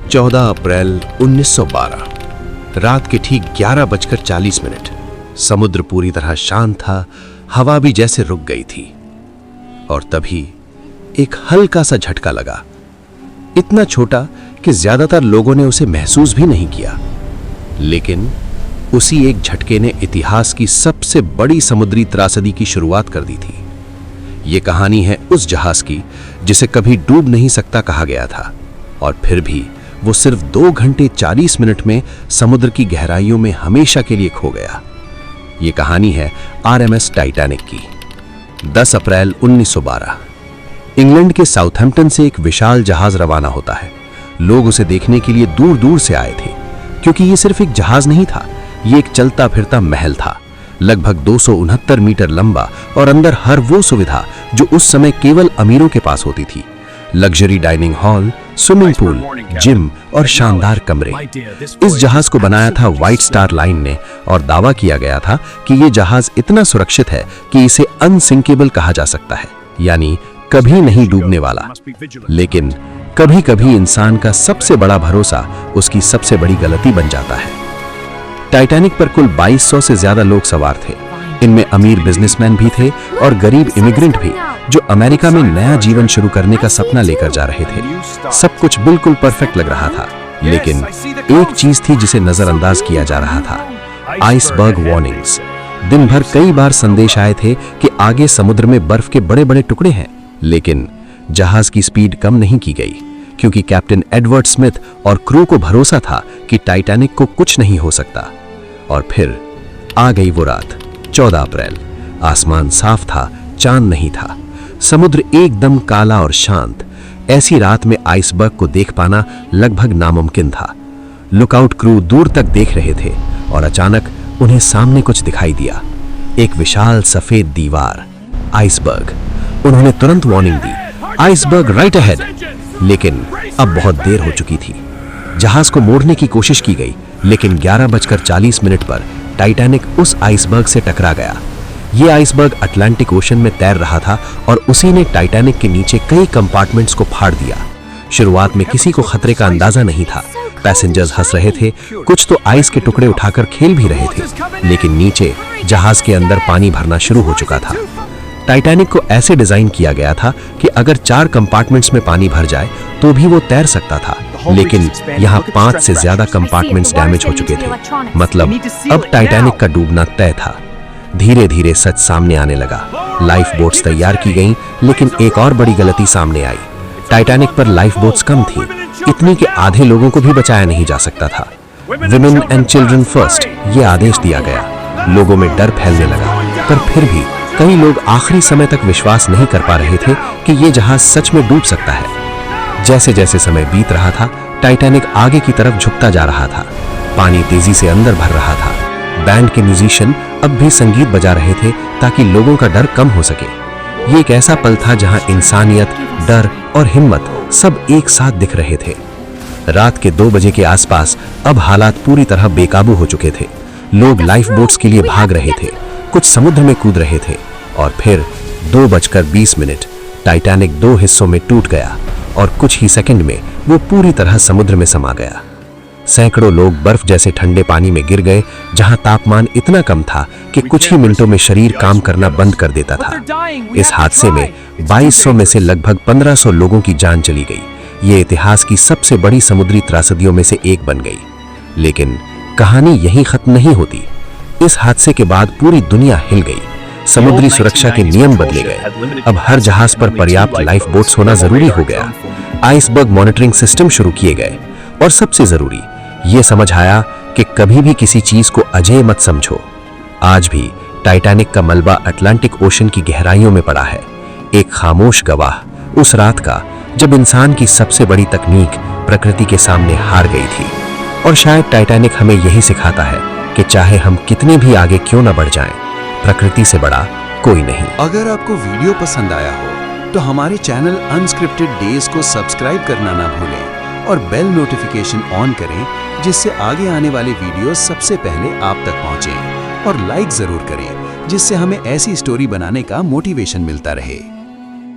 14 अप्रैल 1912 रात के ठीक 11:40 समुद्र पूरी तरह शांत था, हवा भी जैसे रुक गई थी। और तभी एक हल्का सा झटका लगा, इतना छोटा कि ज्यादातर लोगों ने उसे महसूस भी नहीं किया, लेकिन उसी एक झटके ने इतिहास की सबसे बड़ी समुद्री त्रासदी की शुरुआत कर दी थी। यह कहानी है उस जहाज की जिसे कभी डूब नहीं सकता कहा गया था, और फिर भी वो सिर्फ 2 घंटे 40 मिनट में समुद्र की गहराइयों में हमेशा के लिए खो गया। ये कहानी है आरएमएस टाइटैनिक की। 10 अप्रैल 1912 इंग्लैंड के साउथहैम्पटन से एक विशाल जहाज रवाना होता है। लोग उसे देखने के लिए दूर दूर से आए थे, क्योंकि ये सिर्फ एक जहाज नहीं था, ये एक चलता फिरता महल था, लगभग 269 मीटर लंबा, और अंदर हर वो सुविधा जो उस समय केवल अमीरों के पास होती थी। Luxury dining hall, swimming pool, gym और शानदार कमरे। इस जहाज को बनाया था व्हाइट स्टार लाइन ने, और दावा किया गया था कि यह जहाज इतना सुरक्षित है कि इसे अनसिंकेबल कहा जा सकता है, यानी कभी नहीं डूबने वाला। लेकिन कभी कभी इंसान का सबसे बड़ा भरोसा उसकी सबसे बड़ी गलती बन जाता है। टाइटैनिक पर कुल 2200 से ज्यादा लोग सवार थे। इनमें अमीर बिजनेसमैन भी थे और गरीब इमिग्रेंट भी, जो अमेरिका में नया जीवन शुरू करने का सपना लेकर जा रहे थे। सब कुछ बिल्कुल परफेक्ट लग रहा था, लेकिन एक चीज थी जिसे नजरअंदाज किया जा रहा था, आइसबर्ग वार्निंग्स। दिन भर कई बार संदेश आए थे कि आगे समुद्र में बर्फ के बड़े बड़े टुकड़े हैं, लेकिन जहाज की स्पीड कम नहीं की गई, क्योंकि कैप्टन एडवर्ड स्मिथ और क्रू को भरोसा था कि टाइटैनिक को कुछ नहीं हो सकता। और फिर आ गई वो रात, 14 अप्रैल। आसमान साफ था, चांद नहीं था, समुद्र एकदम काला और शांत। ऐसी रात में आइसबर्ग को देख पाना लगभग नामुमकिन था। लुकआउट क्रू दूर तक देख रहे थे, और अचानक उन्हें सामने कुछ दिखाई दिया, एक विशाल सफेद दीवार, आइसबर्ग। उन्होंने तुरंत वार्निंग दी, आइसबर्ग राइट अहेड। लेकिन अब बहुत देर हो चुकी थी। जहाज को मोड़ने की कोशिश की गई, लेकिन 11:40 पर टाइटैनिक उस आइसबर्ग से टकरा गया। यह आइसबर्ग अटलांटिक ओशन में तैर रहा था, और उसी ने टाइटैनिक के नीचे कई कंपार्टमेंट्स को फाड़ दिया। शुरुआत में किसी को खतरे का अंदाजा नहीं था। पैसेंजर्स हंस रहे थे, कुछ तो आइस के टुकड़े उठाकर खेल भी रहे थे, लेकिन नीचे जहाज के अंदर पानी भरना शुरू हो चुका था। टाइटैनिक को ऐसे डिजाइन किया गया था कि अगर 4 कंपार्टमेंट्स में पानी भर जाए तो भी वो तैर सकता था, लेकिन यहाँ 5 से ज्यादा कंपार्टमेंट्स डैमेज हो चुके थे। मतलब अब टाइटैनिक का डूबना तय था। धीरे धीरे सच सामने आने लगा। लाइफ बोट्स तैयार की गईं, लेकिन एक और बड़ी गलती सामने आई। टाइटैनिक पर लाइफ बोट्स कम थी, इतनी कि आधे लोगों को भी बचाया नहीं जा सकता था। विमेन एंड चिल्ड्रन फर्स्ट, ये आदेश दिया गया। लोगों में डर फैलने लगा, पर फिर भी कई लोग आखिरी समय तक विश्वास नहीं कर पा रहे थे कि ये जहाज सच में डूब सकता है। जैसे जैसे समय बीत रहा था, टाइटैनिक आगे की तरफ झुकता जा रहा था। पानी तेजी से अंदर भर रहा था। बैंड के म्यूजिशियन अब भी संगीत बजा रहे थे ताकि लोगों का डर कम हो सके। ये एक ऐसा पल था जहां इंसानियत, डर और हिम्मत सब एक साथ दिख रहे थे। रात के 2 बजे के आसपास अब हालात पूरी तरह बेकाबू हो चुके थे। लोग लाइफ बोट्स के लिए भाग रहे थे, कुछ समुद्र में कूद रहे थे, और फिर 2:20 टाइटैनिक 2 हिस्सों में टूट गया, और कुछ ही सेकंड में वो पूरी तरह समुद्र में समा गया। सैकड़ों लोग बर्फ जैसे ठंडे पानी में गिर गए, जहां तापमान इतना कम था कि कुछ ही मिनटों में शरीर काम करना बंद कर देता था। इस हादसे में 2200 में से लगभग 1500 लोगों की जान चली गई। ये इतिहास की सबसे बड़ी समुद्री त्रासदियों में से एक बन गई। लेकिन कहानी यहीं खत्म नहीं होती। इस हादसे के बाद पूरी दुनिया हिल गई। समुद्री सुरक्षा के नियम बदले गए। अब हर जहाज पर पर्याप्त लाइफ बोट्स होना जरूरी हो गया। आइसबर्ग मॉनिटरिंग सिस्टम शुरू किए गए, और सबसे जरूरी ये समझ आया कि कभी भी किसी चीज को अजेय मत समझो। आज भी टाइटैनिक का मलबा अटलांटिक ओशन की गहराइयों में पड़ा है, एक खामोश गवाह उस रात का जब इंसान की सबसे बड़ी तकनीक प्रकृति के सामने हार गई थी। और शायद टाइटैनिक हमें यही सिखाता है कि चाहे हम कितने भी आगे क्यों न बढ़ जाएं, प्रकृति से बड़ा कोई नहीं। अगर आपको वीडियो पसंद आया हो तो हमारे चैनल अनस्क्रिप्टेड डेज को सब्सक्राइब करना ना भूलें, और बेल नोटिफिकेशन ऑन करें, जिससे आगे आने वाले वीडियो सबसे पहले आप तक पहुंचे। और लाइक जरूर करें, जिससे हमें ऐसी स्टोरी बनाने का मोटिवेशन मिलता रहे।